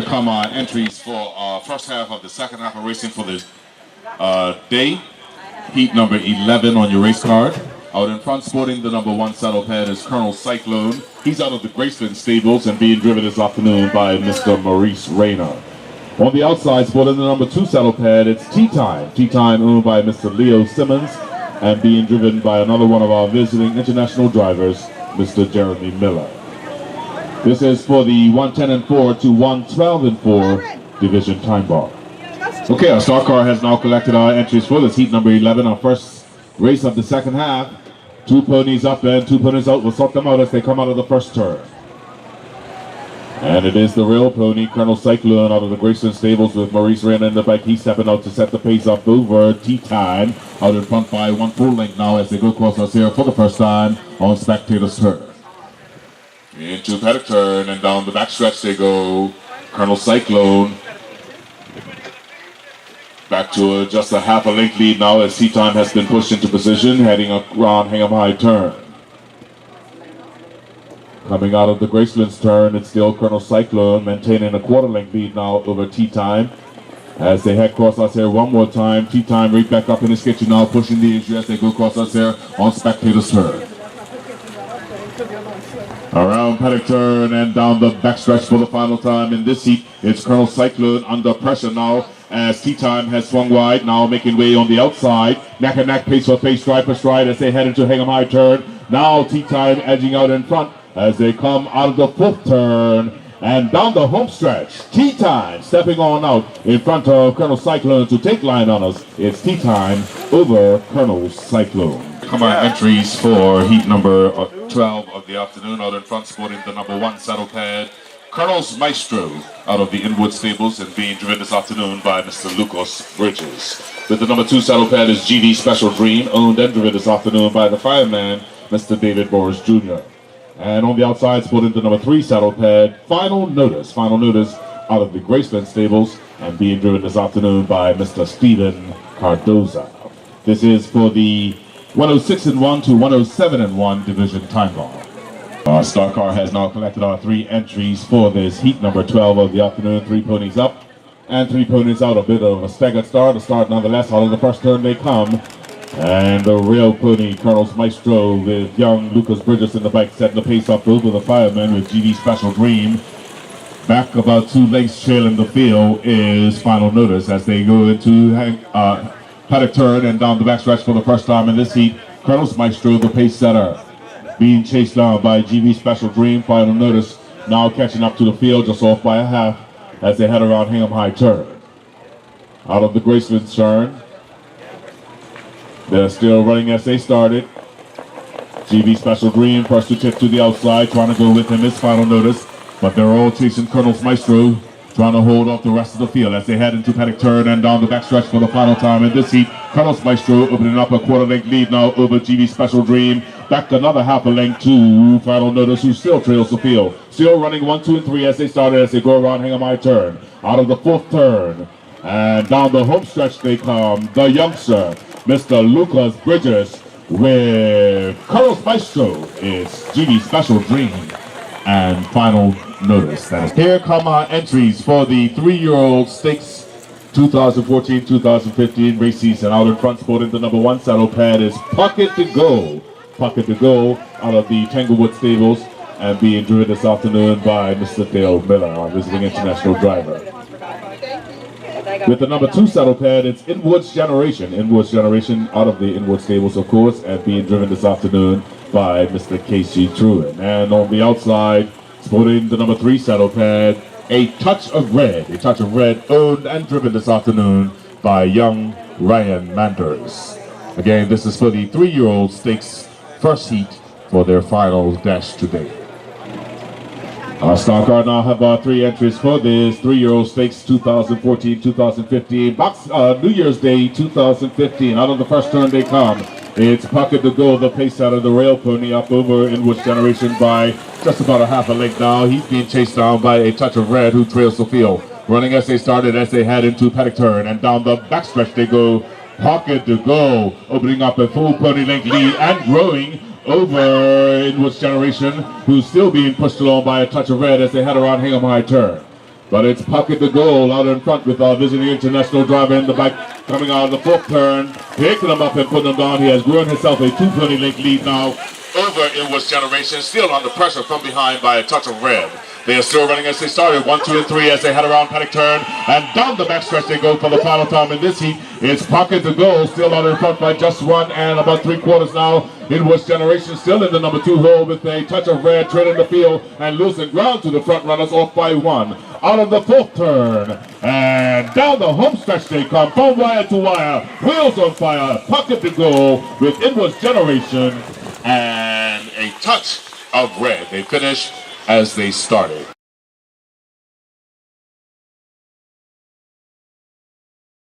come our entries for first half of the second half of racing for this day. Heat number 11 on your race card. Out in front, sporting the number 1 saddle pad is Colonel Cyclone. He's out of the Graceland stables and being driven this afternoon by Mr. Maurice Rayner. On the outside, sporting the number 2 saddle pad, it's Tea Time. Tea Time owned by Mr. Leo Simmons and being driven by another one of our visiting international drivers, Mr. Jeremy Miller. This is for the 110-4 to 112-4 division time bar. Okay, our start car has now collected our entries for this heat number 11, our first race of the second half. 2 ponies up and 2 ponies out. We'll sort them out as they come out of the first turn. And it is the real pony, Colonel Cyclone, out of the Graceland stables with Maurice Rayner in the back. He's stepping out to set the pace up over Tea Time. Out in front by 1 full length now as they go across us here for the first time on Spectator's turn. Into paddock turn and down the backstretch they go. Colonel Cyclone back to just a half a length lead now as Tea Time has been pushed into position, heading around Hingham High turn. Coming out of the Graceland's turn, it's still Colonel Cyclone maintaining a quarter length lead now over Tea Time. As they head across us here one more time, Tea Time right back up in his kitchen now, pushing the issue as they go across us here on Spectator's turn. Around paddock turn and down the backstretch for the final time in this heat. It's Colonel Cyclone under pressure now as Tea Time has swung wide, now making way on the outside. Neck and neck, pace for pace, stride for stride as they head into Hingham High turn. Now Tea Time edging out in front as they come out of the 4th turn and down the home stretch. Tea Time stepping on out in front of Colonel Cyclone to take line on us. It's Tea Time over Colonel Cyclone. Come on, entries for heat number 12 of the afternoon. Out in front, sporting the number 1 saddle pad, Colonel's Maestro, out of the Inwood stables and being driven this afternoon by Mr. Lucas Bridges. With the number 2 saddle pad is GD Special Dream, owned and driven this afternoon by the fireman, Mr. David Boris Jr. And on the outside, sporting the number 3 saddle pad, Final Notice out of the Graceland stables and being driven this afternoon by Mr. Steven Cardoza. This is for the 106-1 to 107-1 division time bar. Our star car has now collected our 3 entries for this heat number 12 of the afternoon. 3 ponies up and 3 ponies out. A bit of a staggered start. A start nonetheless. Out of the first turn they come. And the real pony, Colonel's Maestro, with young Lucas Bridges in the back, setting the pace up over the fireman with GD Special Dream. Back about 2 lengths trailing the field is Final Notice as they go into paddock turn and down the backstretch for the first time in this heat. Colonel's Maestro, the pace setter, being chased down by GV Special Dream. Final Notice now catching up to the field, just off by a half as they head around Hingham High turn. Out of the Graceland turn, they're still running as they started. GV Special Dream first to tip to the outside, trying to go with him is Final Notice, but they're all chasing Colonel's Maestro, trying to hold off the rest of the field as they head into paddock turn and down the backstretch for the final time in this heat. Colonel's Maestro opening up a quarter length lead now over GV Special Dream. Back another half a length to Final Notice, who still trails the field. Still running 1, 2, and 3 as they started, as they go around Hingham High turn. Out of the 4th turn and down the home stretch they come. The youngster, Mr. Lucas Bridges, with Colonel's Maestro is GV Special Dream and Final Notice. Here come our entries for the 3-year-old stakes 2014-2015 race season. Out in front, sporting the number 1 saddle pad is Pocket to Go. Pocket to Go out of the Tanglewood stables and being driven this afternoon by Mr. Dale Miller, our visiting international driver. With the number 2 saddle pad, it's Inwood's Generation. Inwood's Generation out of the Inwood stables, of course, and being driven this afternoon by Mr. Casey Truin. And on the outside, sporting the number 3 saddle pad, A Touch of Red, owned and driven this afternoon by young Ryan Manders. Again, this is for the 3-year-old stakes first heat for their final dash today. Our star card now have our 3 entries for this 3-year-old stakes 2014-2015 New Year's Day 2015. Out of the first turn they come. It's Pocket to Go, the pace out of the rail pony, up over Inwood's Generation by just about a half a length now. He's being chased down by A Touch of Red, who trails the field. Running as they started, as they head into paddock turn, and down the backstretch they go. Pocket to Go, opening up a full pony length lead and growing over Inwood's Generation, who's still being pushed along by A Touch of Red as they head around Hingham High turn. But it's pocket to goal out in front with our visiting international driver in the back coming out of the fourth turn, picking him up and putting him down. He has grown himself a 220 length lead now over Inwards Generation, still under pressure from behind by a touch of red. They are still running as they started, 1, 2, and 3 as they head around paddock turn, and down the backstretch they go for the final time in this heat. It's pocket to goal, still out in front by just 1 and about 3/4 now. Inwards Generation still in the number 2 hole with a touch of red, treading the field and losing ground to the front runners, off by 1. Out of the fourth turn, and down the home stretch they come, from wire to wire, wheels on fire, pocket to goal with Inwards Generation and a touch of red. They finish as they started.